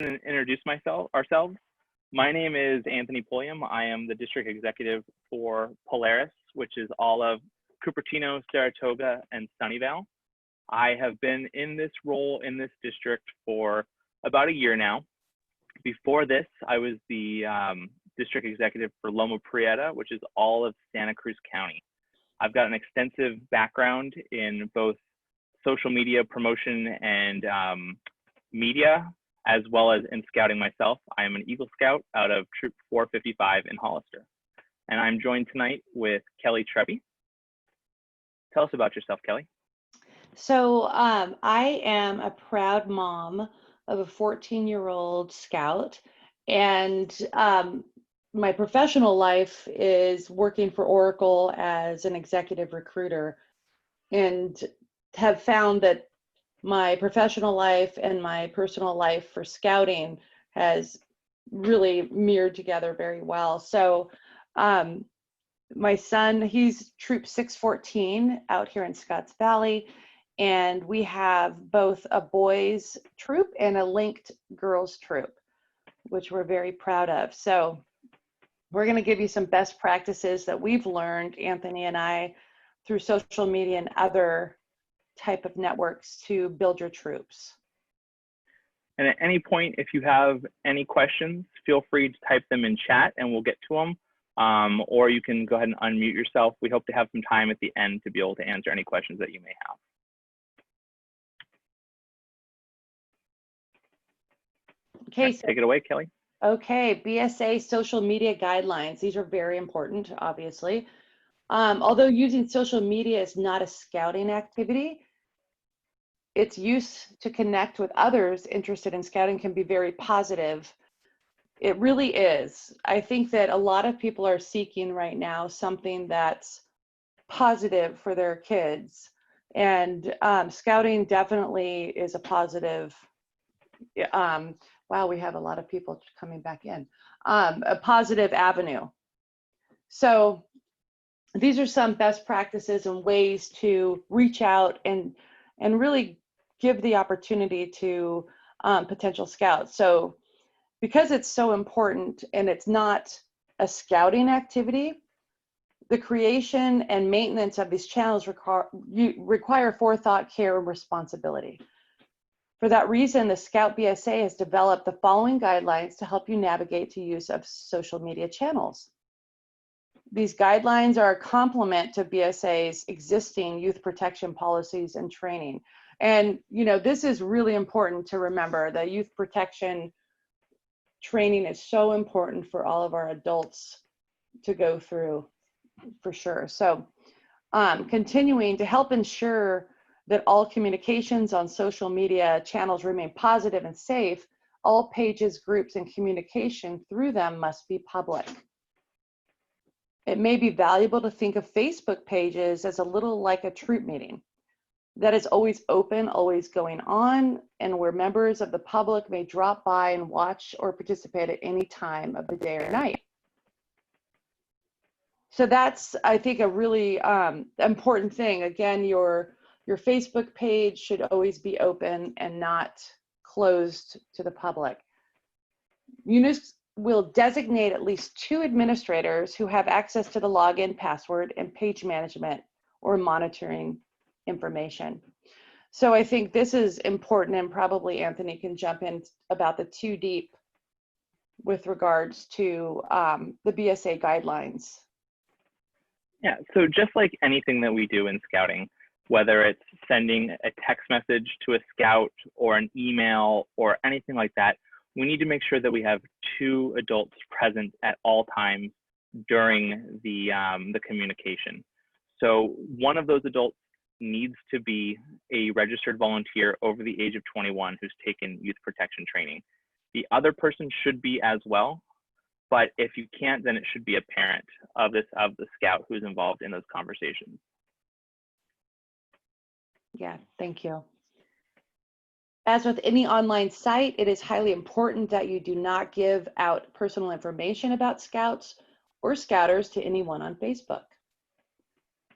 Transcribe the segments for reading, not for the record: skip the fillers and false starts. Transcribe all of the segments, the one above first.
and introduce ourselves. My name is Anthony Pulliam. I am the district executive for Polaris, which is all of Cupertino, Saratoga, and Sunnyvale. I have been in this role in this district for about a year now. Before this, I was the district executive for Loma Prieta, which is all of Santa Cruz County. I've got an extensive background in both social media promotion and media, as well as in scouting myself. I am an Eagle Scout out of Troop 455 in Hollister. And I'm joined tonight with Kelly Treby. Tell us about yourself, Kelly. So I am a proud mom of a 14-year-old Scout, and my professional life is working for Oracle as an executive recruiter, and have found that my professional life and my personal life for scouting has really mirrored together very well. So my son, he's Troop 614 out here in Scotts Valley, and we have both a boys troop and a linked girls troop, which we're very proud of. So we're going to give you some best practices that we've learned, Anthony and I, through social media and other type of networks to build your troops. And at any point, if you have any questions, feel free to type them in chat and we'll get to them. Or you can go ahead and unmute yourself. We hope to have some time at the end to be able to answer any questions that you may have. Okay, so, take it away, Kelly. Okay, BSA social media guidelines. These are very important, obviously. Although using social media is not a scouting activity, its use to connect with others interested in scouting can be very positive. It really is. I think that a lot of people are seeking right now something that's positive for their kids, and scouting definitely is a positive. Wow, we have a lot of people coming back in. A positive avenue. So these are some best practices and ways to reach out and really give the opportunity to potential scouts. So because it's so important and it's not a scouting activity, the creation and maintenance of these channels require forethought, care, and responsibility. For that reason, the Scout BSA has developed the following guidelines to help you navigate to use of social media channels. These guidelines are a complement to BSA's existing youth protection policies and training. And, you know, this is really important to remember. The youth protection training is so important for all of our adults to go through, for sure. So continuing to help ensure that all communications on social media channels remain positive and safe, all pages, groups, and communication through them must be public. It may be valuable to think of Facebook pages as a little like a troop meeting that is always open, always going on, and where members of the public may drop by and watch or participate at any time of the day or night. So that's, I think, a really important thing. Again, your Facebook page should always be open and not closed to the public. Munis will designate at least 2 administrators who have access to the login, password, and page management or monitoring information. So I think this is important, and probably Anthony can jump in about the 2 deep with regards to the BSA guidelines. Yeah, so just like anything that we do in scouting, whether it's sending a text message to a scout or an email or anything like that, we need to make sure that we have 2 adults present at all times during the communication. So one of those adults needs to be a registered volunteer over the age of 21 who's taken youth protection training. The other person should be as well, but if you can't, then it should be a parent of the scout who's involved in those conversations. Yeah, thank you. As with any online site, it is highly important that you do not give out personal information about scouts or scouters to anyone on Facebook.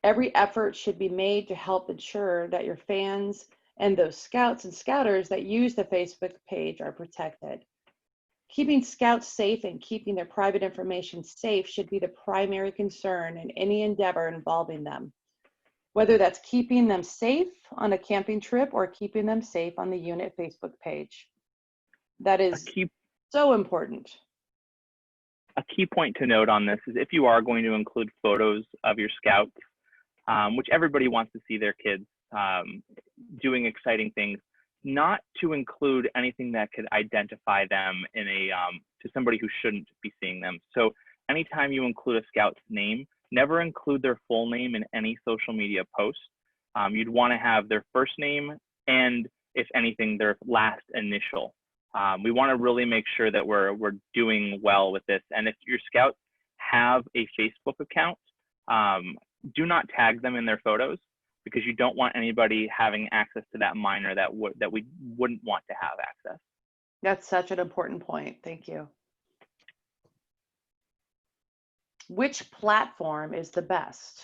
Every effort should be made to help ensure that your fans and those scouts and scouters that use the Facebook page are protected. Keeping scouts safe and keeping their private information safe should be the primary concern in any endeavor involving them, whether that's keeping them safe on a camping trip or keeping them safe on the unit Facebook page. That is so important. A key point to note on this is if you are going to include photos of your scouts, which everybody wants to see their kids doing exciting things, not to include anything that could identify them in to somebody who shouldn't be seeing them. So anytime you include a scout's name, never include their full name in any social media post. You'd want to have their first name and, if anything, their last initial. We want to really make sure that we're doing well with this. And if your scouts have a Facebook account, do not tag them in their photos, because you don't want anybody having access to that minor that we wouldn't want to have access. That's such an important point. Thank you. Which platform is the best?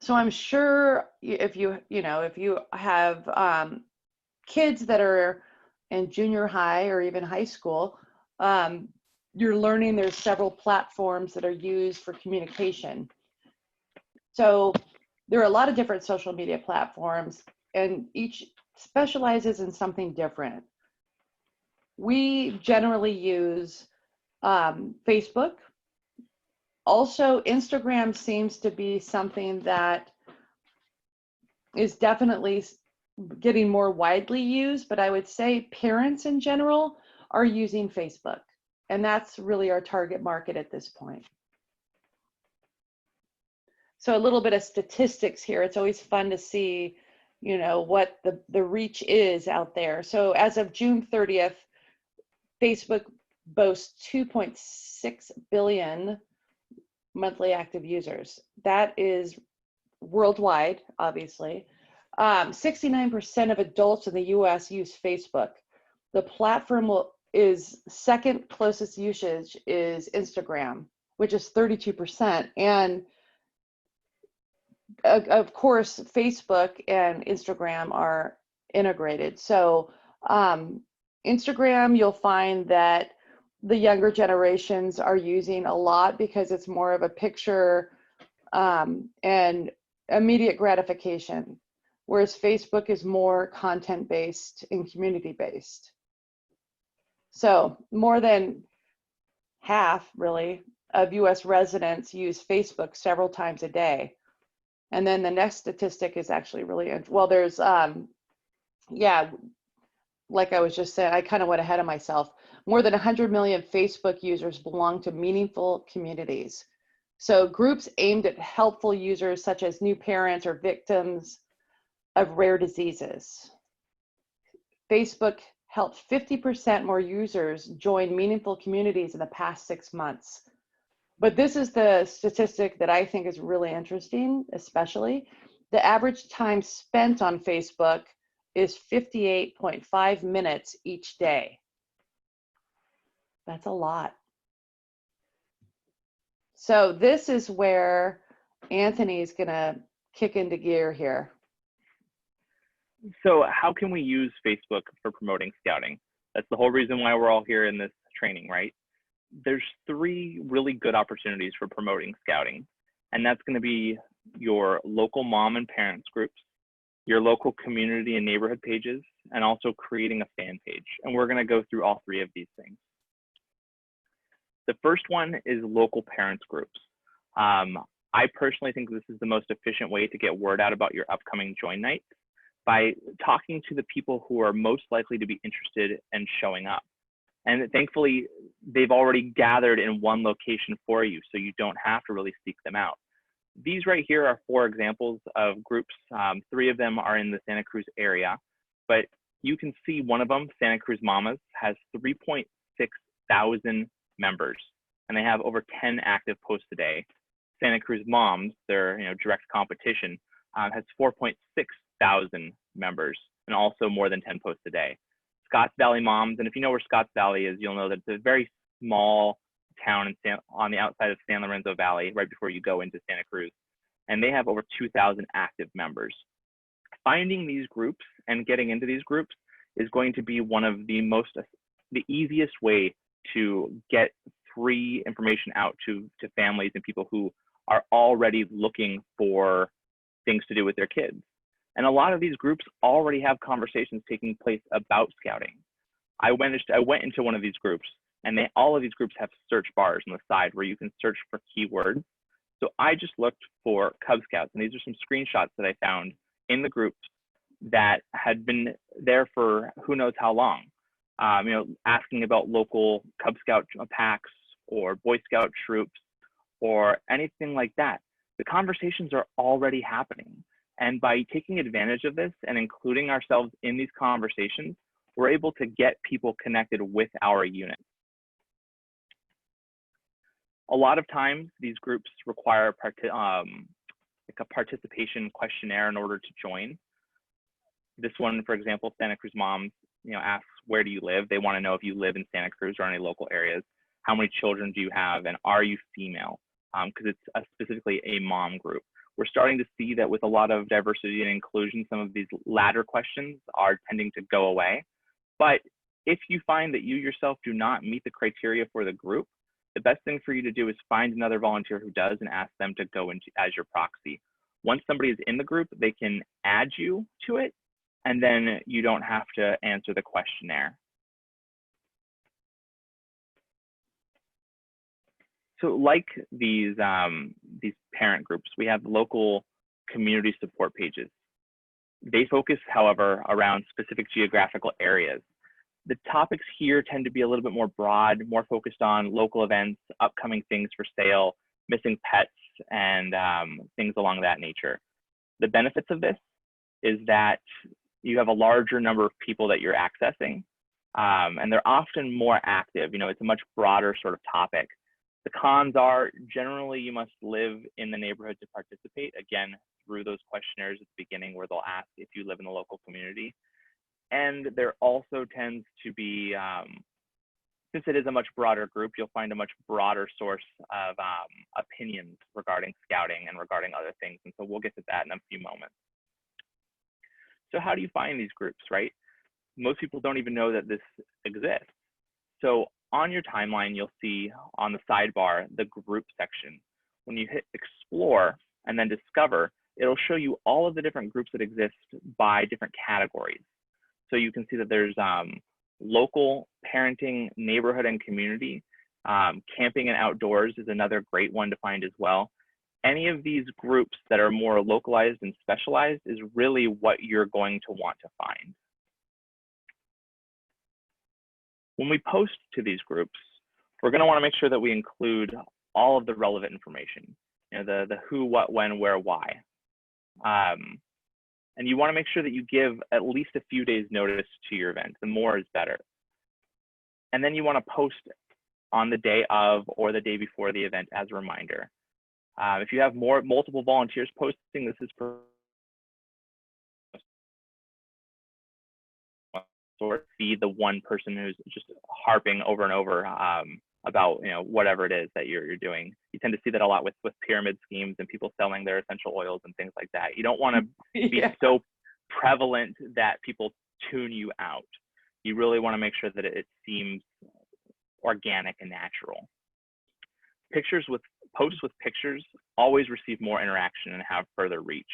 So I'm sure if you have kids that are in junior high or even high school, you're learning there's several platforms that are used for communication. So there are a lot of different social media platforms, and each specializes in something different. We generally use Facebook. Also, Instagram seems to be something that is definitely getting more widely used, but I would say parents in general are using Facebook, and that's really our target market at this point. So a little bit of statistics here. It's always fun to see, what the reach is out there. So as of June 30th, Facebook boasts 2.6 billion monthly active users. That is worldwide, obviously. 69% of adults in the US use Facebook. The platform is second closest usage is Instagram, which is 32%. And of course, Facebook and Instagram are integrated. So Instagram, you'll find that the younger generations are using a lot because it's more of a picture and immediate gratification, whereas Facebook is more content-based and community-based. So more than half, really, of US residents use Facebook several times a day. And then the next statistic is actually really, well, there's, like I was just saying, I kind of went ahead of myself. More than 100 million Facebook users belong to meaningful communities. So groups aimed at helpful users such as new parents or victims of rare diseases. Facebook helped 50% more users join meaningful communities in the past 6 months. But this is the statistic that I think is really interesting, especially. The average time spent on Facebook is 58.5 minutes each day. That's a lot. So this is where Anthony's gonna kick into gear here. So how can we use Facebook for promoting scouting? That's the whole reason why we're all here in this training, right? There's 3 really good opportunities for promoting scouting, and that's going to be your local mom and parents groups, your local community and neighborhood pages, and also creating a fan page. And we're going to go through all 3 of these things. The first one is local parents groups. I personally think this is the most efficient way to get word out about your upcoming join night, by talking to the people who are most likely to be interested in showing up. And thankfully, they've already gathered in one location for you, so you don't have to really seek them out. These right here are 4 examples of groups. 3 of them are in the Santa Cruz area, but you can see one of them, Santa Cruz Mamas, has 3.6 thousand members, and they have over 10 active posts a day. Santa Cruz Moms, their direct competition, has 4.6 thousand members and also more than 10 posts a day. Scotts Valley Moms, and if you know where Scotts Valley is, you'll know that it's a very small town on the outside of San Lorenzo Valley, right before you go into Santa Cruz, and they have over 2,000 active members. Finding these groups and getting into these groups is going to be one of the easiest way to get free information out to families and people who are already looking for things to do with their kids. And a lot of these groups already have conversations taking place about scouting. I went into one of these groups, and all of these groups have search bars on the side where you can search for keywords. So I just looked for Cub Scouts, and these are some screenshots that I found in the groups that had been there for who knows how long. Asking about local Cub Scout packs or Boy Scout troops or anything like that. The conversations are already happening. And by taking advantage of this and including ourselves in these conversations, we're able to get people connected with our unit. A lot of times, these groups require like a participation questionnaire in order to join. This one, for example, Santa Cruz Moms, asks, where do you live? They want to know if you live in Santa Cruz or any local areas. How many children do you have, and are you female? Because it's specifically a mom group. We're starting to see that with a lot of diversity and inclusion, some of these latter questions are tending to go away. But if you find that you yourself do not meet the criteria for the group, the best thing for you to do is find another volunteer who does and ask them to go into as your proxy. Once somebody is in the group, they can add you to it, and then you don't have to answer the questionnaire. So like these parent groups, we have local community support pages. They focus, however, around specific geographical areas. The topics here tend to be a little bit more broad, more focused on local events, upcoming things for sale, missing pets, and things along that nature. The benefits of this is that you have a larger number of people that you're accessing, and they're often more active. It's a much broader sort of topic. The cons are generally you must live in the neighborhood to participate, again, through those questionnaires at the beginning where they'll ask if you live in the local community. And there also tends to be, since it is a much broader group, you'll find a much broader source of opinions regarding scouting and regarding other things. And so we'll get to that in a few moments. So how do you find these groups, right? Most people don't even know that this exists. So on your timeline, you'll see on the sidebar, the group section. When you hit explore and then discover, it'll show you all of the different groups that exist by different categories. So you can see that there's local, parenting, neighborhood and community. Camping and outdoors is another great one to find as well. Any of these groups that are more localized and specialized is really what you're going to want to find. When we post to these groups, we're going to want to make sure that we include all of the relevant information, the who, what, when, where, why. And you want to make sure that you give at least a few days notice to your event. The more is better. And then you want to post on the day of or the day before the event as a reminder. If you have multiple volunteers posting, this is sort see the one person who's just harping over and over about whatever it is that you're doing. You tend to see that a lot with pyramid schemes and people selling their essential oils and things like that. You don't want to be so prevalent that people tune you out. You really want to make sure that it seems organic and natural. Posts with pictures always receive more interaction and have further reach.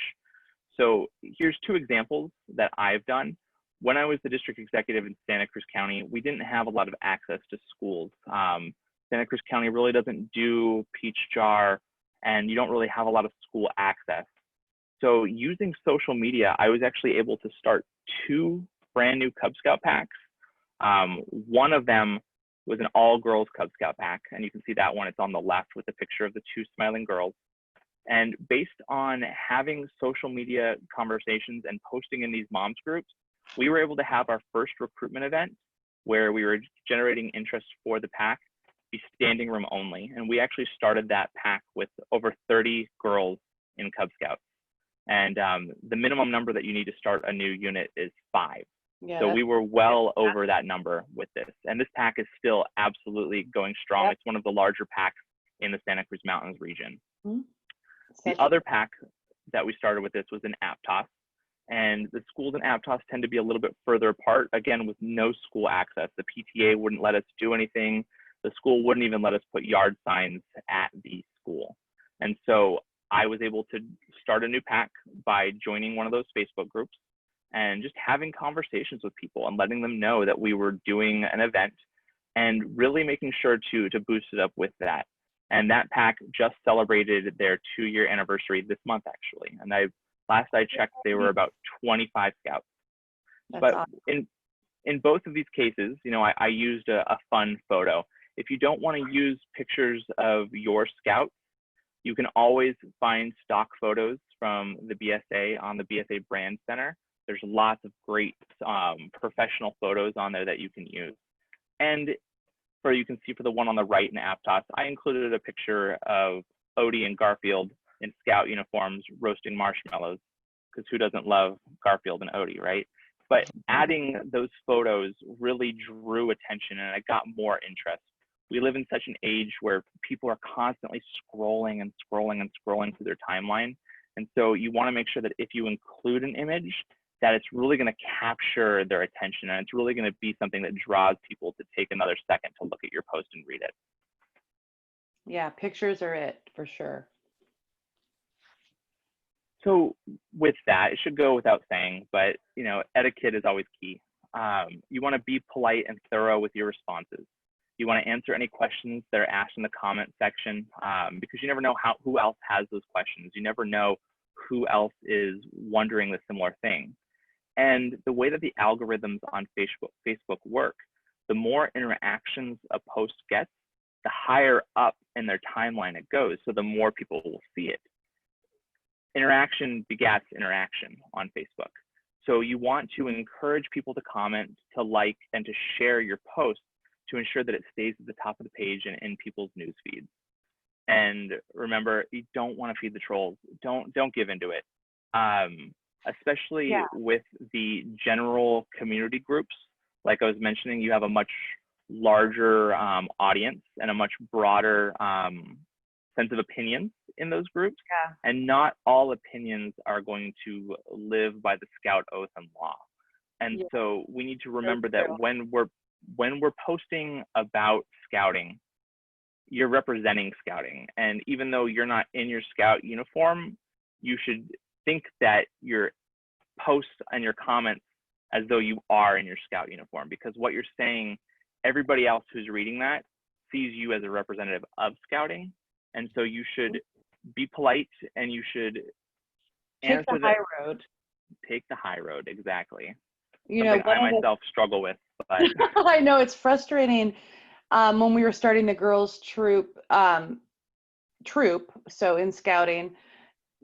So here's two examples that I've done. When I was the district executive in Santa Cruz County, we didn't have a lot of access to schools. Santa Cruz County really doesn't do peach jar, and you don't really have a lot of school access. So using social media, I was actually able to start 2 brand new Cub Scout packs. One of them was an all-girls Cub Scout pack, and you can see that one. It's on the left with a picture of the 2 smiling girls. And based on having social media conversations and posting in these moms groups, we were able to have our first recruitment event where we were generating interest for the pack be standing room only. And we actually started that pack with over 30 girls in Cub Scouts. And the minimum number that you need to start a new unit is 5. Yeah, so we were well over that number with this. And this pack is still absolutely going strong. Yep. It's one of the larger packs in the Santa Cruz Mountains region. Mm-hmm. The other pack that we started with this was in Aptos. And the schools in Aptos tend to be a little bit further apart, again, with no school access. The PTA wouldn't let us do anything. the school wouldn't even let us put yard signs at the school. And so I was able to start a new pack by joining one of those Facebook groups and just having conversations with people and letting them know that we were doing an event and really making sure to boost it up with that. And that pack just celebrated their 2-year anniversary this month, actually. And last I checked, they were about 25 scouts. That's But awesome. in both of these cases, you know, I used a fun photo. If you don't want to use pictures of your scouts, you can always find stock photos from the BSA on the BSA Brand Center. There's lots of great professional photos on there that you can use. And you can see for the one on the right in Aptos, I included a picture of Odie and Garfield in scout uniforms roasting marshmallows, because who doesn't love Garfield and Odie, right? But adding those photos really drew attention and it got more interest. We live in such an age where people are constantly scrolling and scrolling and scrolling through their timeline. And so you want to make sure that if you include an image, that it's really going to capture their attention and it's really going to be something that draws people to take another second to look at your post and read it. Yeah, pictures are it for sure. So with that, it should go without saying, but you know, etiquette is always key. You want to be polite and thorough with your responses. You want to answer any questions that are asked in the comment section, because you never know who else has those questions. You never know who else is wondering the similar thing. And the way that the algorithms on Facebook work, the more interactions a post gets, the higher up in their timeline it goes, so the more people will see it. Interaction begets interaction on Facebook. So you want to encourage people to comment, to like, and to share your post to ensure that it stays at the top of the page and in people's news feeds. And remember, you don't want to feed the trolls. Don't give into it. Especially with the general community groups, like I was mentioning, you have a much larger audience and a much broader sense of opinions in those groups. Yeah. And not all opinions are going to live by the Scout oath and law. And so we need to remember that when we're posting about scouting, you're representing scouting. And even though you're not in your Scout uniform, you should think that your posts and your comments as though you are in your Scout uniform, because what you're saying, everybody else who's reading that sees you as a representative of scouting. And so you should be polite and you should take the high road. Take the high road, exactly. You Something know, I myself struggle with, but I know it's frustrating. When we were starting the girls troop, so in scouting,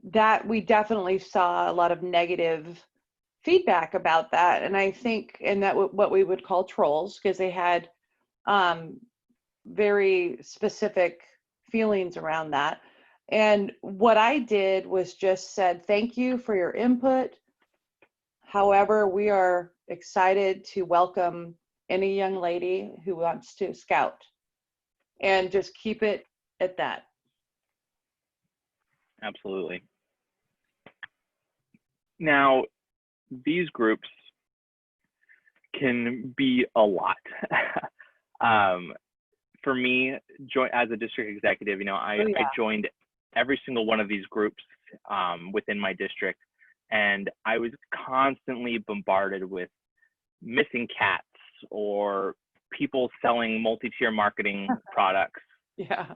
that we definitely saw a lot of negative feedback about that. And I think, and that what we would call trolls, because they had very specific feelings around that. And what I did was just said, thank you for your input. However, we are excited to welcome any young lady who wants to scout, and just keep it at that. Absolutely. Now, these groups can be a lot. For me, as a district executive, you know, I joined every single one of these groups within my district, and I was constantly bombarded with missing cats or people selling multi-tier marketing products,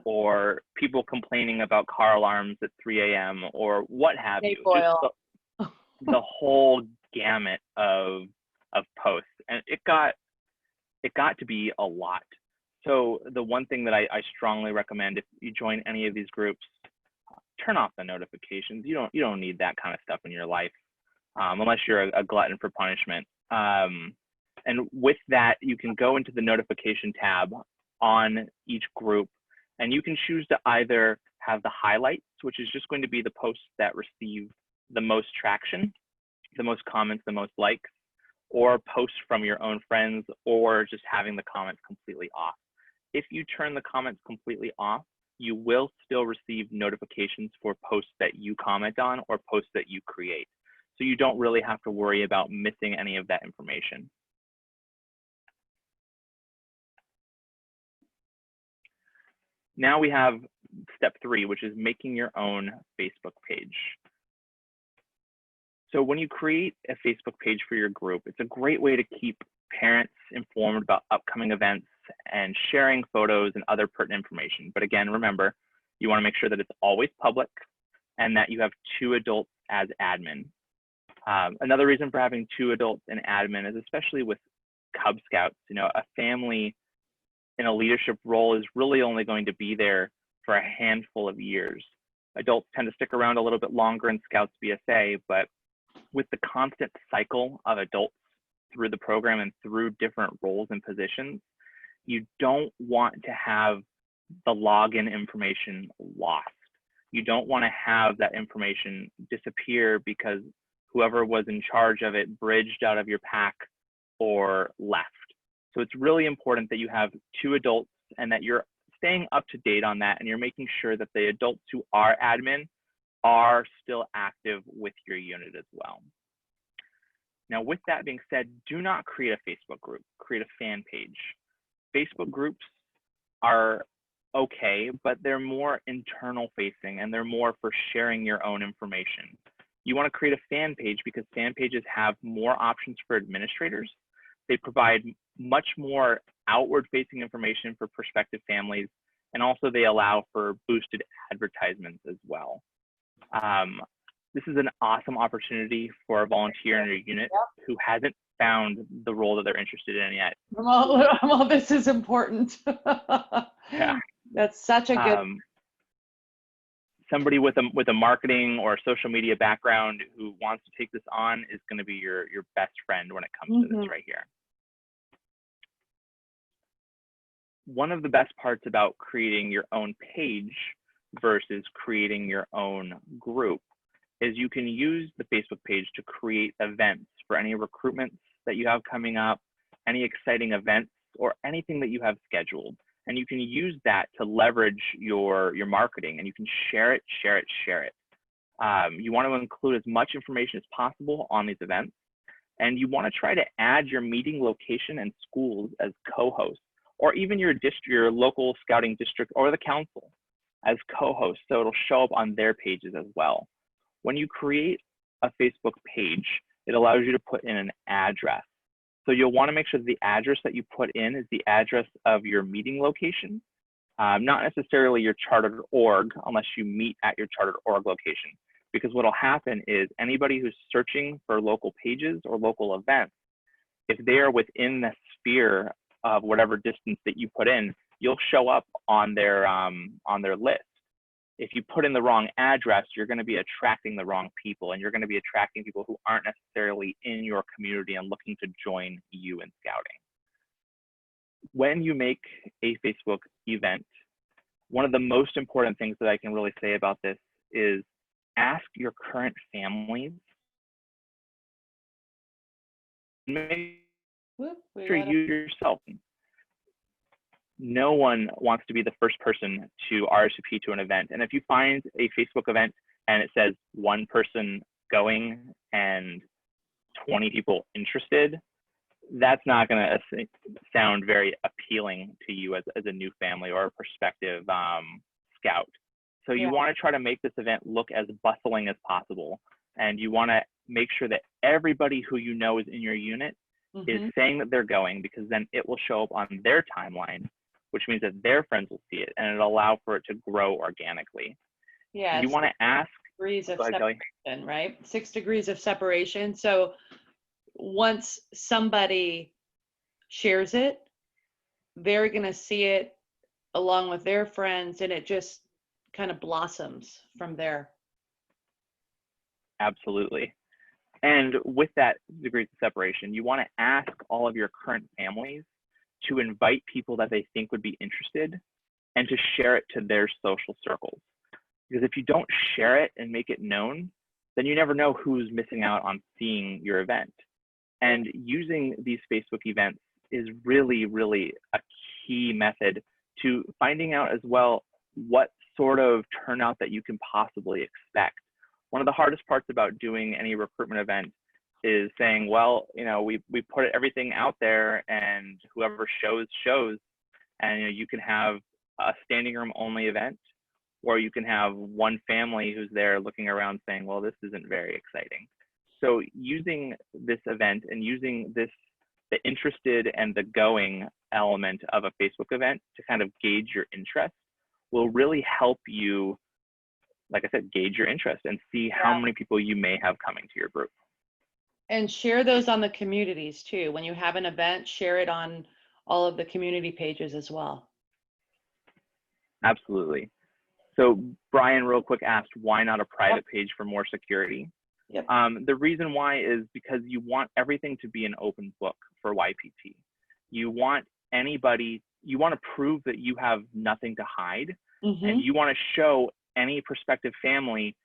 or people complaining about car alarms at 3 a.m. or what have you. Just the whole gamut of posts, and it got to be a lot. So the one thing that I strongly recommend, if you join any of these groups, turn off the notifications. You don't need that kind of stuff in your life, unless you're a glutton for punishment. And with that, you can go into the notification tab on each group, and you can choose to either have the highlights, which is just going to be the posts that receive the most traction, the most comments, the most likes, or posts from your own friends, or just having the comments completely off. If you turn the comments completely off, you will still receive notifications for posts that you comment on or posts that you create. So you don't really have to worry about missing any of that information. Now we have step 3, which is making your own Facebook page. So when you create a Facebook page for your group, it's a great way to keep parents informed about upcoming events and sharing photos and other pertinent information. But again, remember, you want to make sure that it's always public and that you have 2 adults as admin. Another reason for having 2 adults in admin is, especially with Cub Scouts, you know, a family in a leadership role is really only going to be there for a handful of years. Adults tend to stick around a little bit longer in Scouts BSA, but with the constant cycle of adults through the program and through different roles and positions, you don't want to have the login information lost. You don't want to have that information disappear because whoever was in charge of it bridged out of your pack or left. So it's really important that you have 2 adults and that you're staying up to date on that, and you're making sure that the adults who are admin are still active with your unit as well. Now, with that being said, do not create a Facebook group, create a fan page. Facebook groups are okay, but they're more internal facing and they're more for sharing your own information. You want to create a fan page because fan pages have more options for administrators. They provide much more outward facing information for prospective families, and also they allow for boosted advertisements as well. This is an awesome opportunity for a volunteer in your unit who hasn't found the role that they're interested in yet. Well, this is important. Yeah. That's such a good. Somebody with a marketing or social media background who wants to take this on is going to be your best friend when it comes to this right here. One of the best parts about creating your own page versus creating your own group is you can use the Facebook page to create events for any recruitments that you have coming up, any exciting events, or anything that you have scheduled. And you can use that to leverage your marketing, and you can share it. You want to include as much information as possible on these events, and you want to try to add your meeting location and schools as co-hosts, or even your local scouting district or the council as co-hosts, so it'll show up on their pages as well. When you create a Facebook page, it allows you to put in an address. So you'll want to make sure that the address that you put in is the address of your meeting location, not necessarily your chartered org, unless you meet at your chartered org location. Because what'll happen is anybody who's searching for local pages or local events, if they are within the sphere of whatever distance that you put in, you'll show up on their list. If you put in the wrong address, you're going to be attracting the wrong people, and you're going to be attracting people who aren't necessarily in your community and looking to join you in scouting. When you make a Facebook event, one of the most important things that I can really say about this is ask your current families. Make sure you yourself. No one wants to be the first person to RSVP to an event. And if you find a Facebook event and it says 1 person going and 20 people interested, that's not going to sound very appealing to you as a new family or a prospective scout. So you want to try to make this event look as bustling as possible. And you want to make sure that everybody who you know is in your unit is saying that they're going, because then it will show up on their timeline, which means that their friends will see it, and it'll allow for it to grow organically. Yeah. You want to ask. 6 degrees of separation, right? 6 degrees of separation. So once somebody shares it, they're going to see it along with their friends, and it just kind of blossoms from there. Absolutely. And with that degrees of separation, you want to ask all of your current families to invite people that they think would be interested and to share it to their social circles. Because if you don't share it and make it known, then you never know who's missing out on seeing your event. And using these Facebook events is really, really a key method to finding out as well what sort of turnout that you can possibly expect. One of the hardest parts about doing any recruitment event is saying, well, you know, we put everything out there and whoever shows, and you know, you can have a standing room only event, or you can have one family who's there looking around saying, well, this isn't very exciting. So using this event and using this, the interested and the going element of a Facebook event to kind of gauge your interest will really help you, like I said, gauge your interest and see how many people you may have coming to your group. And share those on the communities too. When you have an event, share it on all of the community pages as well. Absolutely. So Brian real quick asked, why not a private page for more security? Yep. The reason why is because you want everything to be an open book for YPT. You want anybody, you want to prove that you have nothing to hide, and you want to show any prospective family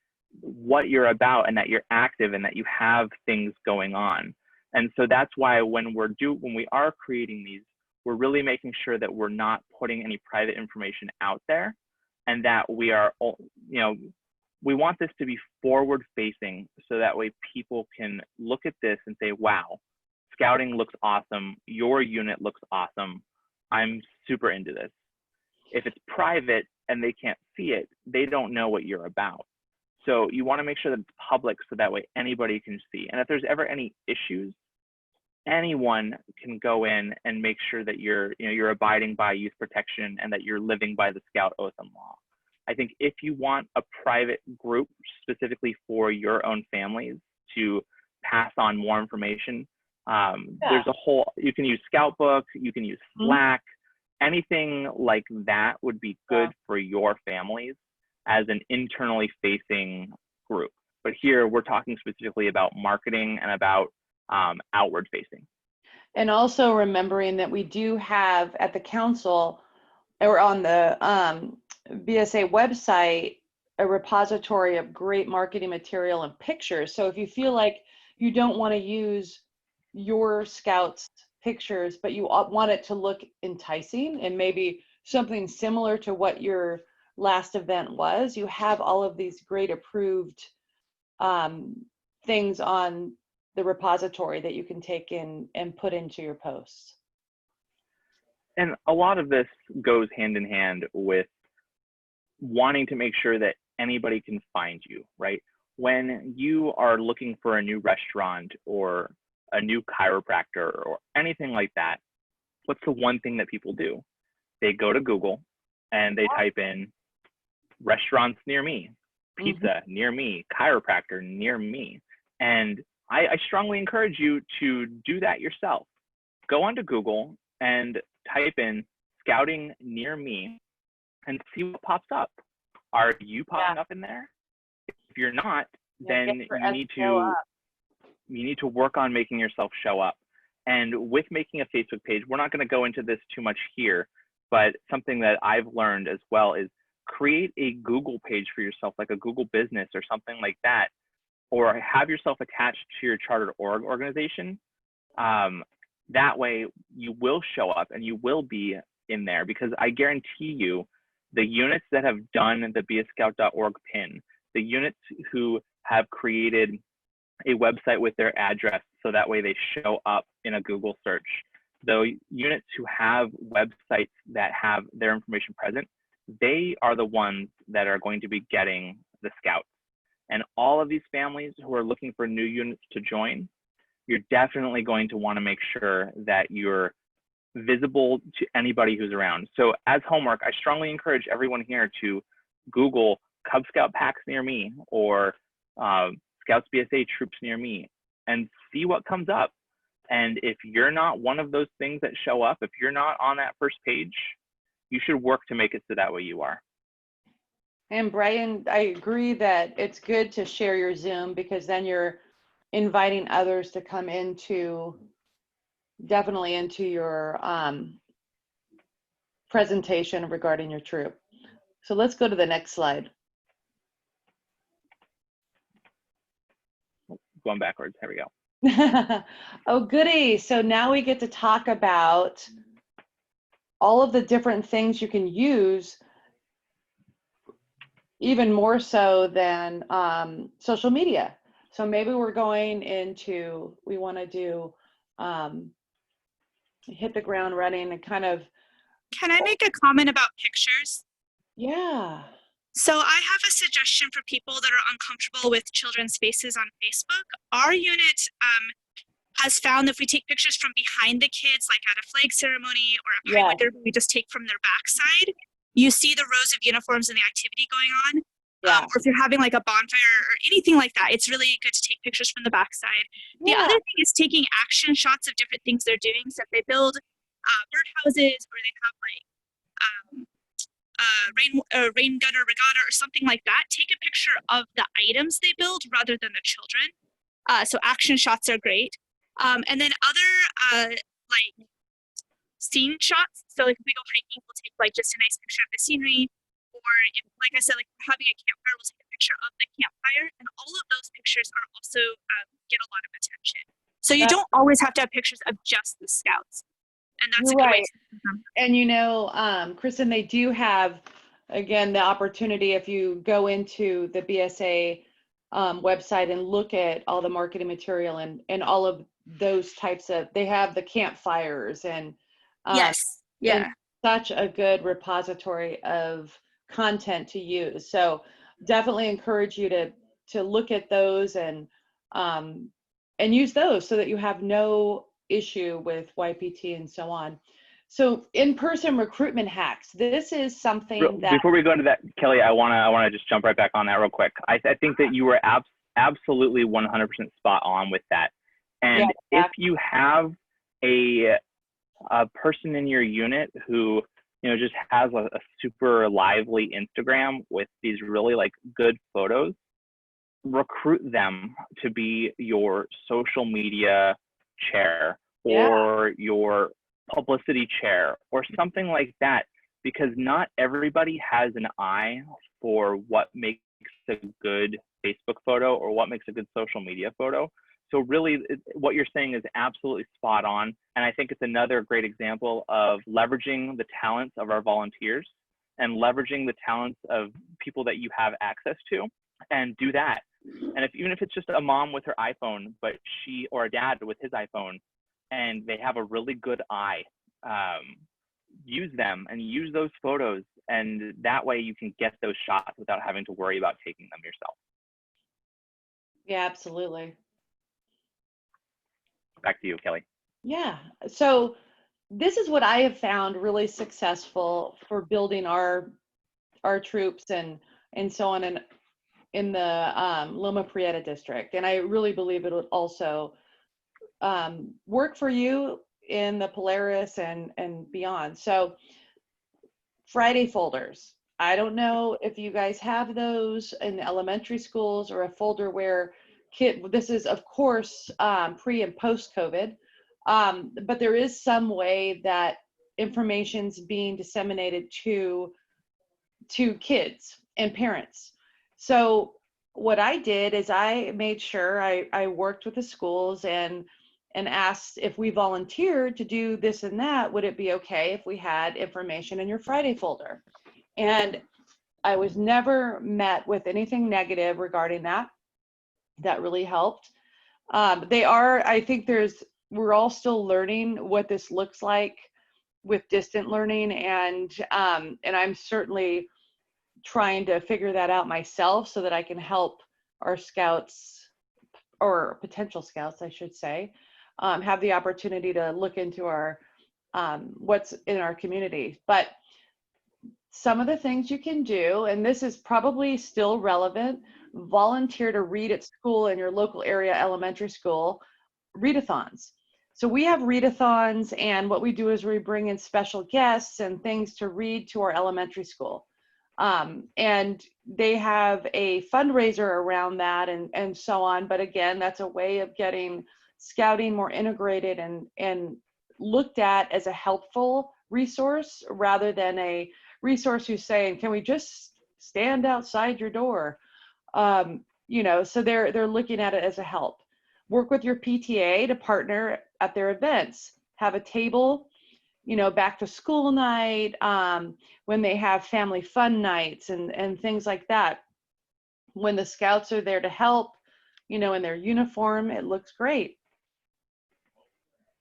what you're about and that you're active and that you have things going on. And so that's why when we are creating these, we're really making sure that we're not putting any private information out there, and that we are, you know, we want this to be forward facing so that way people can look at this and say, wow, scouting looks awesome. Your unit looks awesome. I'm super into this. If it's private and they can't see it, they don't know what you're about. So you want to make sure that it's public so that way anybody can see. And if there's ever any issues, anyone can go in and make sure that you're abiding by youth protection and that you're living by the Scout Oath and Law. I think if you want a private group specifically for your own families to pass on more information, there's a whole, you can use Scoutbook, you can use Slack, anything like that would be good for your families as an internally facing group. But here we're talking specifically about marketing and about outward facing. And also remembering that we do have at the council or on the BSA website a repository of great marketing material and pictures. So if you feel like you don't want to use your scouts pictures, but you want it to look enticing and maybe something similar to what your last event was, you have all of these great approved things on the repository that you can take in and put into your posts. And a lot of this goes hand in hand with wanting to make sure that anybody can find you, right? When you are looking for a new restaurant or a new chiropractor or anything like that, what's the one thing that people do? They go to Google and they type in restaurants near me, pizza near me, chiropractor near me. And I strongly encourage you to do that yourself. Go onto Google and type in scouting near me and see what pops up. Are you popping up in there? If you're not, then you need to work on making yourself show up. And with making a Facebook page, we're not going to go into this too much here, but something that I've learned as well is create a Google page for yourself, like a Google business or something like that, or have yourself attached to your chartered org organization. That way you will show up and you will be in there, because I guarantee you the units that have done the beascout.org pin, the units who have created a website with their address so that way they show up in a Google search, the units who have websites that have their information present, they are the ones that are going to be getting the scouts. And all of these families who are looking for new units to join, you're definitely going to want to make sure that you're visible to anybody who's around. So as homework, I strongly encourage everyone here to Google Cub Scout packs near me or Scouts BSA troops near me and see what comes up. And if you're not one of those things that show up, if you're not on that first page, you should work to make it so that way you are. And Brian, I agree that it's good to share your Zoom, because then you're inviting others to come into, definitely into your presentation regarding your troop. So let's go to the next slide. Going backwards, here we go. Oh, goody. So now we get to talk about all of the different things you can use, even more so than social media. So maybe we're going into, we want to do hit the ground running and kind of Can I make a comment about pictures? Yeah. So I have a suggestion for people that are uncomfortable with children's faces on Facebook. Our unit has found that if we take pictures from behind the kids, like at a flag ceremony or a Yes. pilot, we just take from their backside, you see the rows of uniforms and the activity going on. Yeah. Or if you're having like a bonfire or anything like that, it's really good to take pictures from the backside. The Yeah. other thing is taking action shots of different things they're doing. So if they build birdhouses or they have like rain gutter regatta or something like that, take a picture of the items they build rather than the children. So action shots are great. And then other like scene shots. So like if we go hiking, we'll take like just a nice picture of the scenery. Or if, like I said, like we're having a campfire, we'll take a picture of the campfire. And all of those pictures are also get a lot of attention. So you don't always have to have pictures of just the scouts. And that's a good way to do them. And you know, Kristen, they do have, again, the opportunity if you go into the BSA website and look at all the marketing material and all of those types of, they have the campfires and Yes, yeah. such a good repository of content to use. So definitely encourage you to look at those and use those so that you have no issue with YPT and so on. So in-person recruitment hacks, this is something that— Before we go into that, Kelly, I wanna just jump right back on that real quick. I think that you were absolutely 100% spot on with that. And if you have a person in your unit who, you know, just has a super lively Instagram with these really like good photos, recruit them to be your social media chair or your publicity chair or something like that, because not everybody has an eye for what makes a good Facebook photo or what makes a good social media photo. So really what you're saying is absolutely spot on. And I think it's another great example of leveraging the talents of our volunteers and leveraging the talents of people that you have access to, and do that. And even if it's just a mom with her iPhone, but or a dad with his iPhone, and they have a really good eye, use them and use those photos. And that way you can get those shots without having to worry about taking them yourself. Yeah, absolutely. Back to you, Kelly. Yeah. So this is what I have found really successful for building our troops and so on in the Loma Prieta district. And I really believe it would also work for you in the Polaris and beyond. So Friday folders. I don't know if you guys have those in the elementary schools, or a folder where this is of course pre and post COVID, but there is some way that information's being disseminated to kids and parents. So what I did is I made sure I worked with the schools and asked if we volunteered to do this and that, would it be okay if we had information in your Friday folder? And I was never met with anything negative regarding that. That really helped. I think we're all still learning what this looks like with distant learning, and I'm certainly trying to figure that out myself so that I can help our scouts, or potential scouts, I should say, have the opportunity to look into our what's in our community. But some of the things you can do, and this is probably still relevant, volunteer to read at school in your local area elementary school, readathons. So we have readathons, and what we do is we bring in special guests and things to read to our elementary school. And they have a fundraiser around that and so on. But again, that's a way of getting scouting more integrated and looked at as a helpful resource rather than a resource who's saying, can we just stand outside your door? So they're looking at it as a help. Work with your PTA to partner at their events. Have a table, back to school night, when they have family fun nights and things like that. When the scouts are there to help, in their uniform, it looks great.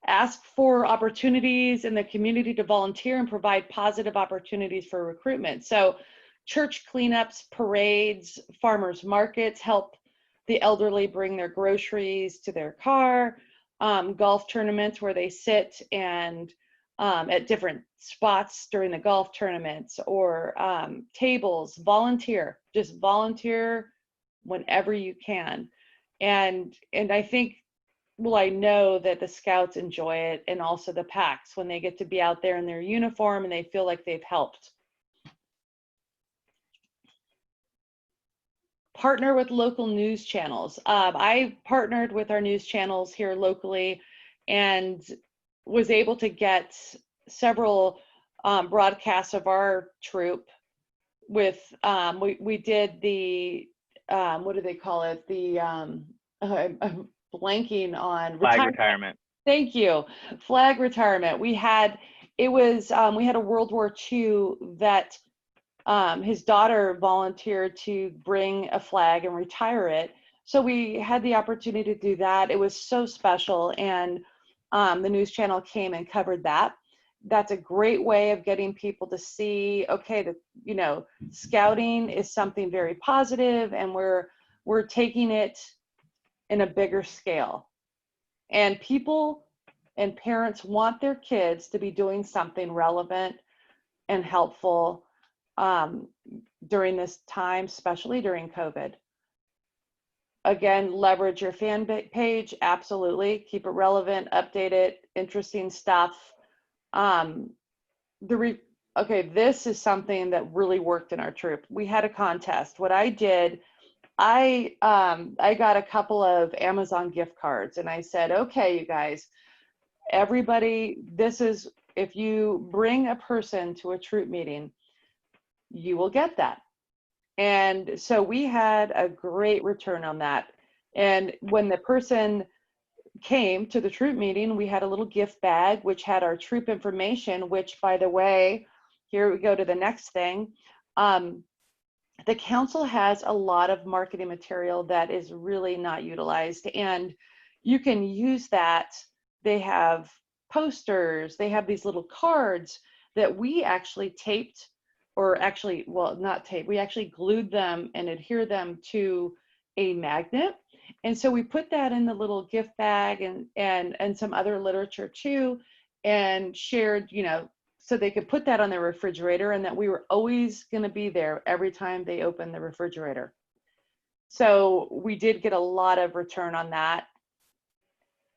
ask for opportunities in the community to volunteer and provide positive opportunities for recruitment. So church cleanups, parades, farmers markets help the elderly bring their groceries to their car, golf tournaments where they sit and at different spots during the golf tournaments, or tables, just volunteer whenever you can. And I think, well, I know that the scouts enjoy it, and also the packs when they get to be out there in their uniform and they feel like they've helped. Partner with local news channels. I partnered with our news channels here locally and was able to get several broadcasts of our troop with, we did the, what do they call it? The, I'm blanking on Flag retirement. Thank you. Flag retirement. We had a World War II vet. His daughter volunteered to bring a flag and retire it. So we had the opportunity to do that. It was so special. And the news channel came and covered that. That's a great way of getting people to see, okay, scouting is something very positive, and we're taking it in a bigger scale. And people and parents want their kids to be doing something relevant and helpful during this time, especially during COVID. Again, leverage your fan page, absolutely. Keep it relevant, update it, interesting stuff. This is something that really worked in our troop. We had a contest. What I did, I got a couple of Amazon gift cards, and I said, okay, you guys, everybody, if you bring a person to a troop meeting, you will get that. And so we had a great return on that. And when the person came to the troop meeting, we had a little gift bag which had our troop information, which, by the way, here we go to the next thing. The council has a lot of marketing material that is really not utilized, and you can use that. They have posters, they have these little cards that we actually taped, or actually, well, not taped, we actually glued them and adhere them to a magnet. And so we put that in the little gift bag and some other literature too, and shared, so they could put that on their refrigerator, and that we were always going to be there every time they opened the refrigerator. So we did get a lot of return on that.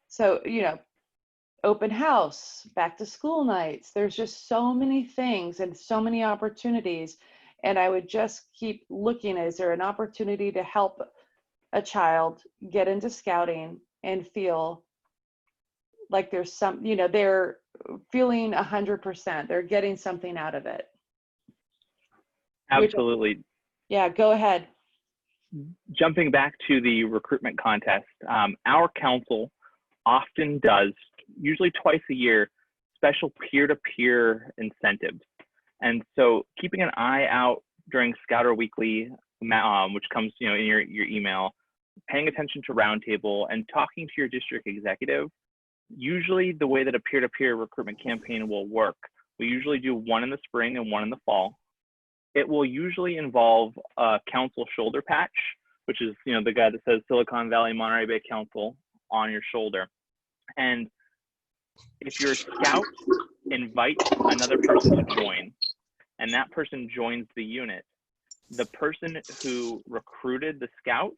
So, open house, back to school nights, there's just so many things and so many opportunities. And I would just keep looking, is there an opportunity to help a child get into scouting and feel like there's some, they're feeling 100%, they're getting something out of it. Absolutely. Yeah, go ahead. Jumping back to the recruitment contest, our council often does, usually twice a year, special peer-to-peer incentives. And so keeping an eye out during Scouter Weekly, which comes in your email, paying attention to Roundtable and talking to your district executive. Usually the way that a peer-to-peer recruitment campaign will work, we usually do one in the spring and one in the fall. It will usually involve a council shoulder patch, which is the guy that says Silicon Valley Monterey Bay Council on your shoulder. And if your scout invites another person to join, and that person joins the unit, the person who recruited the scout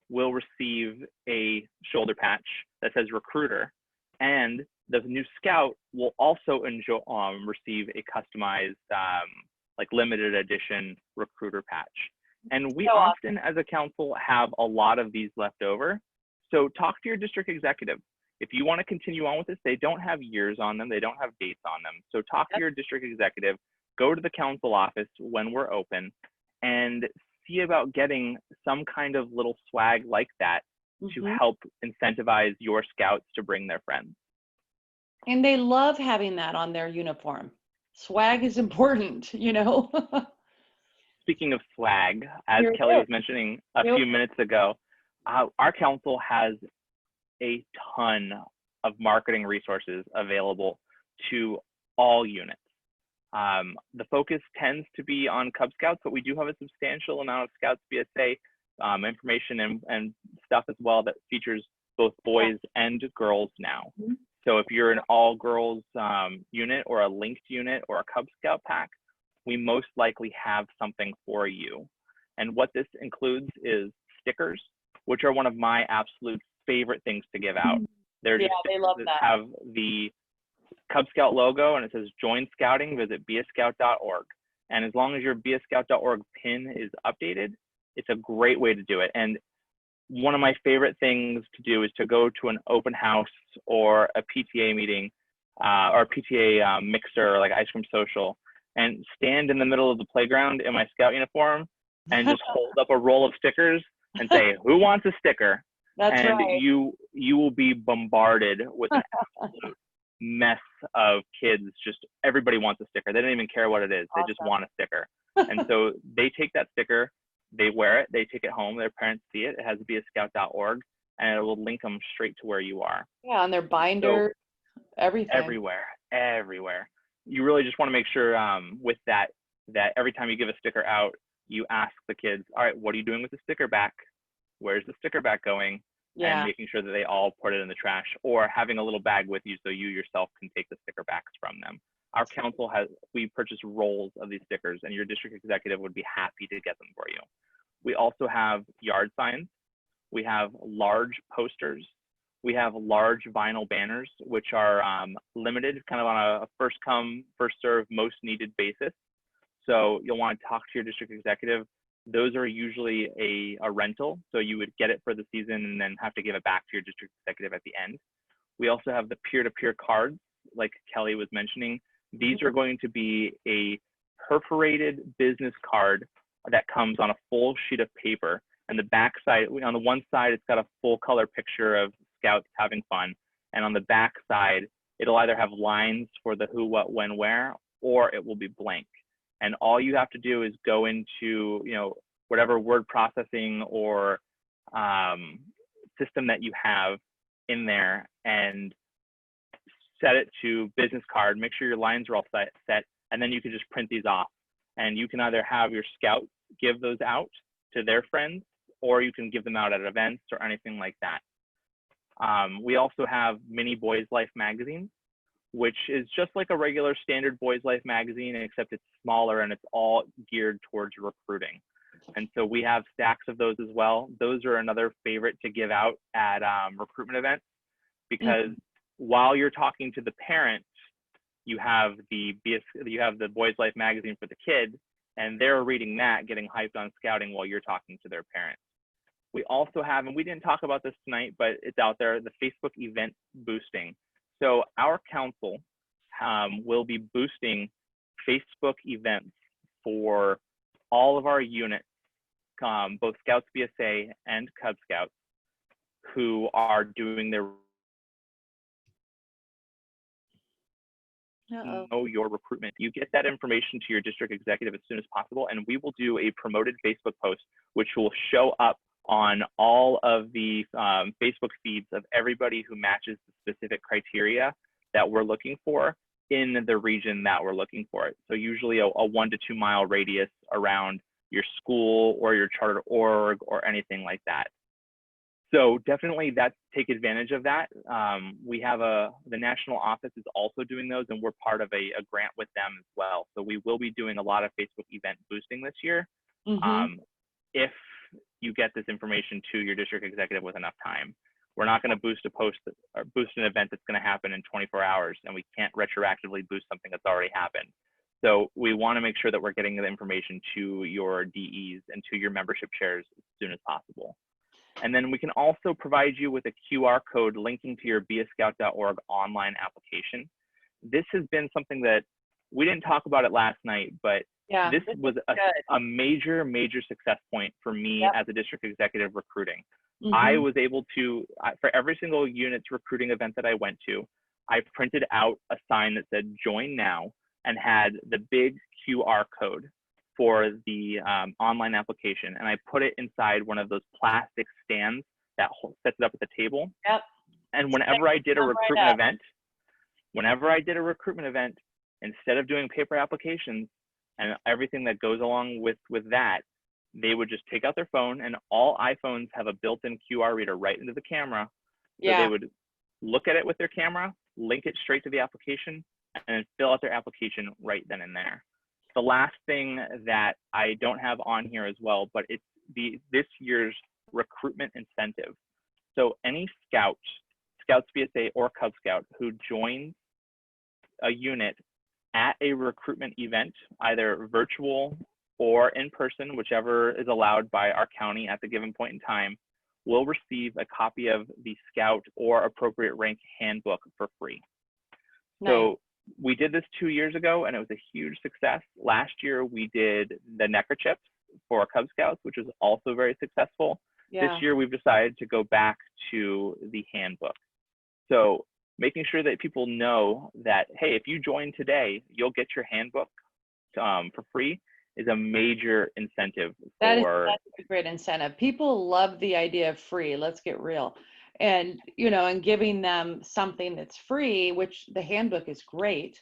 will receive a shoulder patch that says recruiter, and the new scout will also receive a customized, like limited edition recruiter patch. And we often, as a council, have a lot of these left over. So talk to your district executive. If you want to continue on with this, they don't have years on them, they don't have dates on them. So talk to your district executive, go to the council office when we're open, and see about getting some kind of little swag like that to help incentivize your scouts to bring their friends. And they love having that on their uniform. Swag is important, Speaking of swag, as Kelly was mentioning a few minutes ago, our council has a ton of marketing resources available to all units. The focus tends to be on Cub Scouts, but we do have a substantial amount of Scouts BSA information and stuff as well that features both boys and girls now. So if you're an all girls unit or a linked unit or a Cub Scout pack, we most likely have something for you. And what this includes is stickers, which are one of my absolute favorite things to give out. They're just they love that. have the Cub Scout logo and it says join scouting, visit beascout.org. And as long as your beascout.org pin is updated, it's a great way to do it. And one of my favorite things to do is to go to an open house or a PTA meeting or a PTA mixer, like ice cream social, and stand in the middle of the playground in my Scout uniform and just hold up a roll of stickers and say, who wants a sticker? That's and right. you will be bombarded with an absolute mess of kids. Just everybody wants a sticker. They don't even care what it is. They just want a sticker. And so they take that sticker, they wear it, they take it home, their parents see it, it has beascout.org, and it will link them straight to where you are. Yeah, on their binder, everything. Everywhere. You really just want to make sure with that every time you give a sticker out, you ask the kids, all right, what are you doing with the sticker back? Where's the sticker back going? Yeah. And making sure that they all put it in the trash, or having a little bag with you so you yourself can take the sticker backs from them. Our council we purchase rolls of these stickers, and your district executive would be happy to get them for you. We also have yard signs. We have large posters. We have large vinyl banners, which are limited, kind of on a first come, first serve, most needed basis. So you'll want to talk to your district executive. Those are usually a rental. So you would get it for the season and then have to give it back to your district executive at the end. We also have the peer-to-peer cards, like Kelly was mentioning. These are going to be a perforated business card that comes on a full sheet of paper. And the back side, on the one side, it's got a full color picture of Scouts having fun. And on the back side, it'll either have lines for the who, what, when, where, or it will be blank. And all you have to do is go into, whatever word processing or system that you have in there and set it to business card, make sure your lines are all set, and then you can just print these off. And you can either have your Scouts give those out to their friends, or you can give them out at events or anything like that. We also have Mini Boys Life magazine, which is just like a regular standard Boys Life magazine, except it's smaller and it's all geared towards recruiting. And so we have stacks of those as well. Those are another favorite to give out at recruitment events, because while you're talking to the parent, you have the Boys Life magazine for the kid, and they're reading that, getting hyped on scouting while you're talking to their parents. We also have, and we didn't talk about this tonight, but it's out there, the Facebook event boosting. So our council will be boosting Facebook events for all of our units, both Scouts BSA and Cub Scouts, who are doing their know your recruitment. You get that information to your district executive as soon as possible, and we will do a promoted Facebook post, which will show up on all of the Facebook feeds of everybody who matches the specific criteria that we're looking for in the region that we're looking for it. So usually a 1 to 2 mile radius around your school or your charter org or anything like that. So definitely take advantage of that. We have the national office is also doing those, and we're part of a grant with them as well. So we will be doing a lot of Facebook event boosting this year. If you get this information to your district executive with enough time. We're not going to boost an event that's going to happen in 24 hours, and we can't retroactively boost something that's already happened. So we want to make sure that we're getting the information to your DEs and to your membership chairs as soon as possible. And then we can also provide you with a QR code linking to your beascout.org online application. This has been something that we didn't talk about it last night, but this was a major success point for me as a district executive recruiting. I was able to, for every single unit's recruiting event that I went to, I printed out a sign that said join now and had the big QR code for the online application. And I put it inside one of those plastic stands that sets it up at the table. And whenever I did a Come right recruitment up. event, instead of doing paper applications and everything that goes along with that, they would just take out their phone, and all iPhones have a built-in QR reader right into the camera. So they Yeah. would look at it with their camera, link it straight to the application, and then fill out their application right then and there. The last thing that I don't have on here as well, but it's this year's recruitment incentive. So any Scouts, BSA, or Cub Scout who joins a unit at a recruitment event, either virtual or in person, whichever is allowed by our county at the given point in time, will receive a copy of the Scout or appropriate rank handbook for free. Nice. So we did this 2 years ago, and it was a huge success. Last year, we did the neckerchiefs for Cub Scouts, which was also very successful. Yeah. This year, we've decided to go back to the handbook. So making sure that people know that, hey, if you join today, you'll get your handbook for free is a major incentive That's for. a great incentive. People love the idea of free. Let's get real. And, and giving them something that's free, which the handbook is great.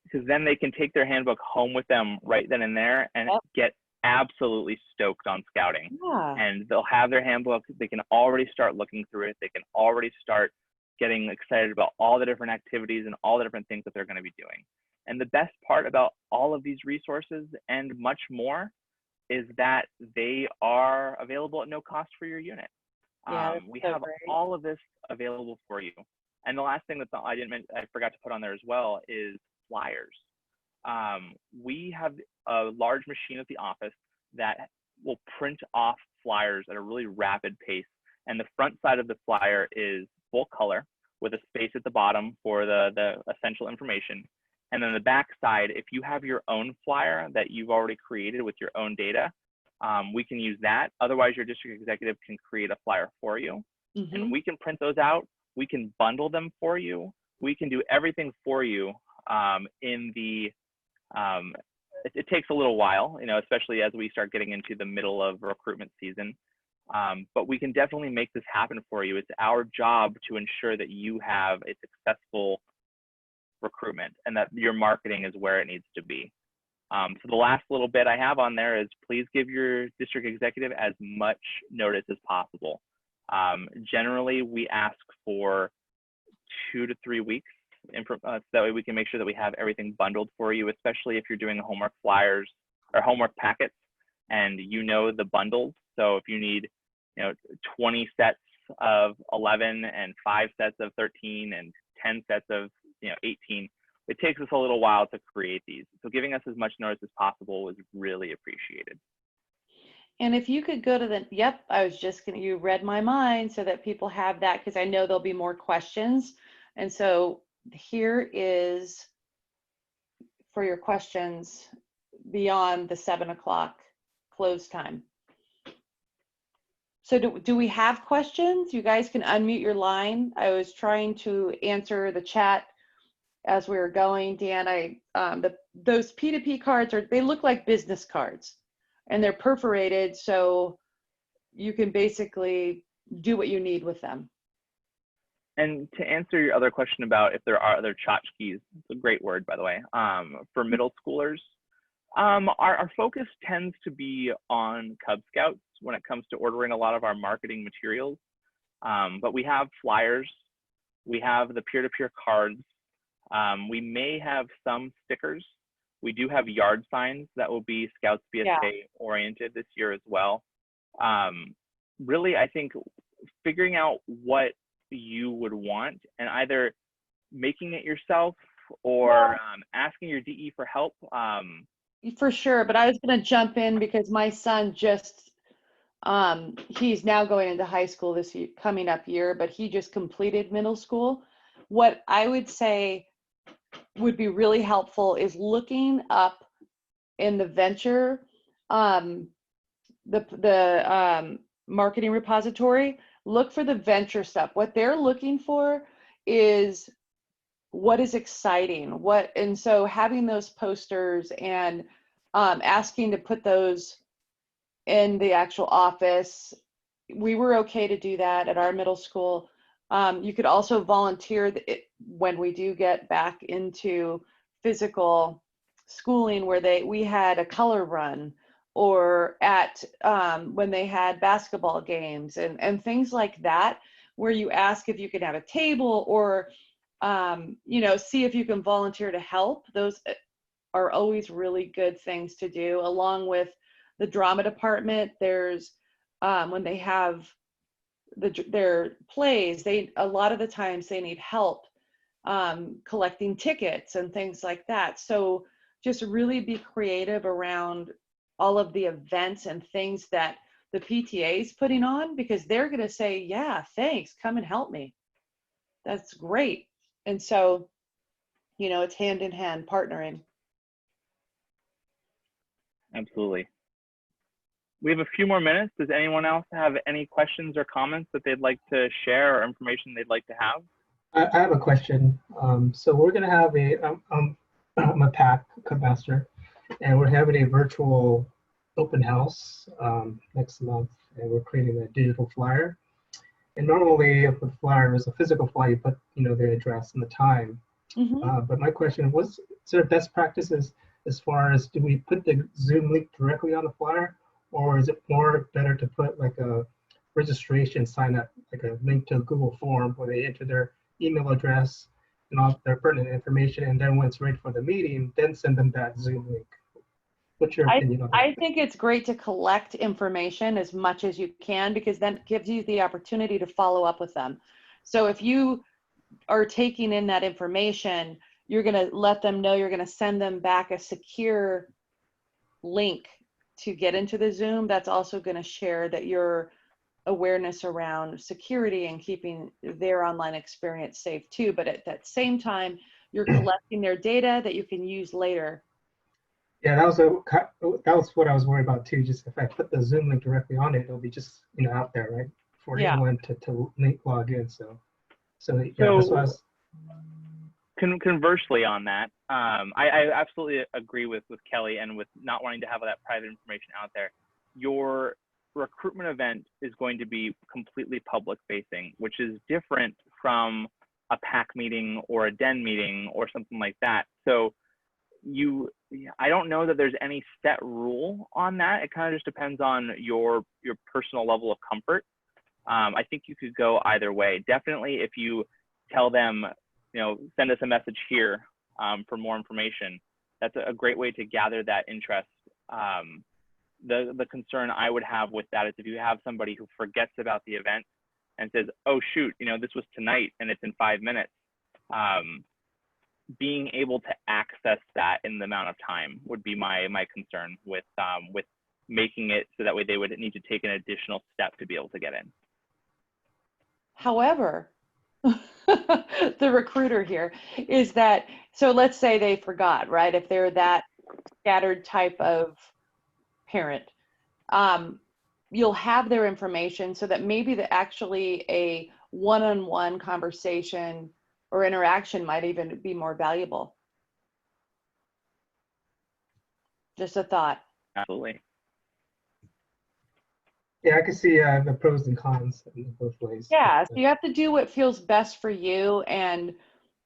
Because then they can take their handbook home with them right then and there and get absolutely stoked on scouting. Yeah. And they'll have their handbook. They can already start looking through it. They can already start getting excited about all the different activities and all the different things that they're going to be doing. And the best part about all of these resources and much more is that they are available at no cost for your unit. Yeah, we so have great. all of this available for you. And the last thing that I forgot to put on there as well is flyers. We have a large machine at the office that will print off flyers at a really rapid pace. And the front side of the flyer is full color with a space at the bottom for the essential information. And then the back side, if you have your own flyer that you've already created with your own data, we can use that. Otherwise, your district executive can create a flyer for you. Mm-hmm. And we can print those out. We can bundle them for you. We can do everything for you it takes a little while, especially as we start getting into the middle of recruitment season. But we can definitely make this happen for you. It's our job to ensure that you have a successful recruitment and that your marketing is where it needs to be. So the last little bit I have on there is please give your district executive as much notice as possible. Generally, we ask for 2 to 3 weeks. So that way we can make sure that we have everything bundled for you, especially if you're doing homework flyers or homework packets and the bundles. So if you need 20 sets of 11 and 5 sets of 13 and 10 sets of 18, it takes us a little while to create these. So giving us as much notice as possible is really appreciated. And if you could go to you read my mind so that people have that, because I know there'll be more questions. And so here is for your questions beyond the 7 o'clock close time. So do we have questions? You guys can unmute your line. I was trying to answer the chat as we were going. Dan, those P2P cards they look like business cards and they're perforated, so you can basically do what you need with them. And to answer your other question about if there are other tchotchkes, it's a great word, by the way, for middle schoolers, our focus tends to be on Cub Scouts when it comes to ordering a lot of our marketing materials. But we have flyers, we have the peer-to-peer cards, we may have some stickers. We do have yard signs that will be Scouts BSA oriented this year as well. Really, I think figuring out what you would want and either making it yourself or asking your DE for help. For sure, but I was going to jump in because my son just, he's now going into high school this year, coming up year, but he just completed middle school. What I would say would be really helpful is looking up in the venture, the marketing repository. Look for the venture stuff. What they're looking for is what is exciting, and so having those posters and asking to put those in the actual office. We were okay to do that at our middle school. You could also volunteer when we do get back into physical schooling, where we had a color run, or at when they had basketball games and things like that, where you ask if you could have a table, or see if you can volunteer to help. Those are always really good things to do. Along with the drama department, there's when they have their plays, a lot of the times they need help collecting tickets and things like that. So just really be creative around all of the events and things that the PTA is putting on, because they're going to say, yeah, thanks, come and help me. That's great. And so, it's hand in hand partnering. Absolutely. We have a few more minutes. Does anyone else have any questions or comments that they'd like to share, or information they'd like to have? I have a question. So we're going to have I'm a PAC master, and we're having a virtual open house next month, and we're creating a digital flyer. And normally, if the flyer is a physical flyer, you put the address and the time. Mm-hmm. But my question was, is there best practices as far as, do we put the Zoom link directly on the flyer, or is it more better to put like a registration sign up, like a link to a Google form where they enter their email address and all their pertinent information, and then when it's ready for the meeting, then send them that Zoom link? What's your opinion on that? I think it's great to collect information as much as you can, because then it gives you the opportunity to follow up with them. So if you are taking in that information, you're going to let them know you're going to send them back a secure link to get into the Zoom. That's also going to share that your awareness around security and keeping their online experience safe too. But at that same time, you're collecting their data that you can use later. Yeah, that was what I was worried about too. Just if I put the Zoom link directly on it, it'll be just out there, right, for anyone to log in. So yeah, that's what I was. Conversely on that, I absolutely agree with Kelly, and with not wanting to have that private information out there. Your recruitment event is going to be completely public facing, which is different from a PAC meeting or a DEN meeting or something like that. So I don't know that there's any set rule on that. It kind of just depends on your personal level of comfort. I think you could go either way. Definitely, if you tell them, send us a message here for more information, that's a great way to gather that interest. The concern I would have with that is if you have somebody who forgets about the event and says, oh shoot, this was tonight and it's in 5 minutes, being able to access that in the amount of time would be my concern with making it so that way they would need to take an additional step to be able to get in. However, the recruiter here is that, so let's say they forgot, right? If they're that scattered type of parent, you'll have their information so that maybe actually a one-on-one conversation or interaction might even be more valuable. Just a thought. Absolutely. Yeah, I can see the pros and cons in both ways. Yeah, so you have to do what feels best for you. And,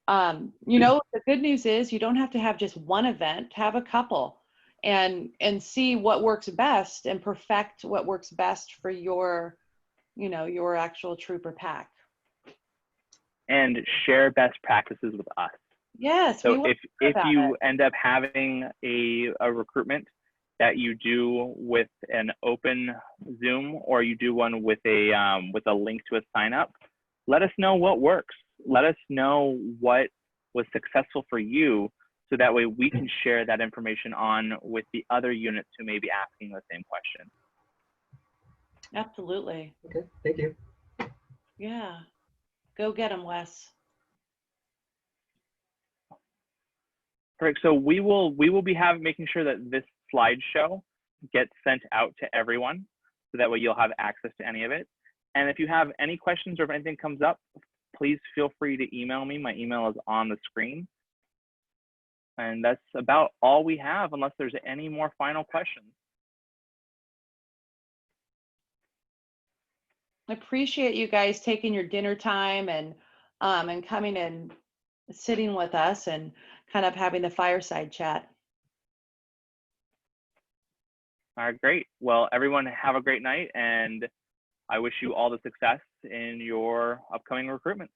the good news is you don't have to have just one event, have a couple and see what works best and perfect what works best for your, your actual troop or pack. And share best practices with us. Yes. So if you end up having a recruitment that you do with an open Zoom, or you do one with a link to a sign up, let us know what works. Let us know what was successful for you, so that way we can share that information on with the other units who may be asking the same question. Absolutely. Okay, thank you. Yeah. Go get them, Wes. Correct. So we will be making sure that this slideshow gets sent out to everyone, so that way you'll have access to any of it. And if you have any questions or if anything comes up, please feel free to email me. My email is on the screen. And that's about all we have, unless there's any more final questions. I appreciate you guys taking your dinner time and coming and sitting with us and kind of having the fireside chat. All right, great. Well, everyone have a great night, and I wish you all the success in your upcoming recruitment.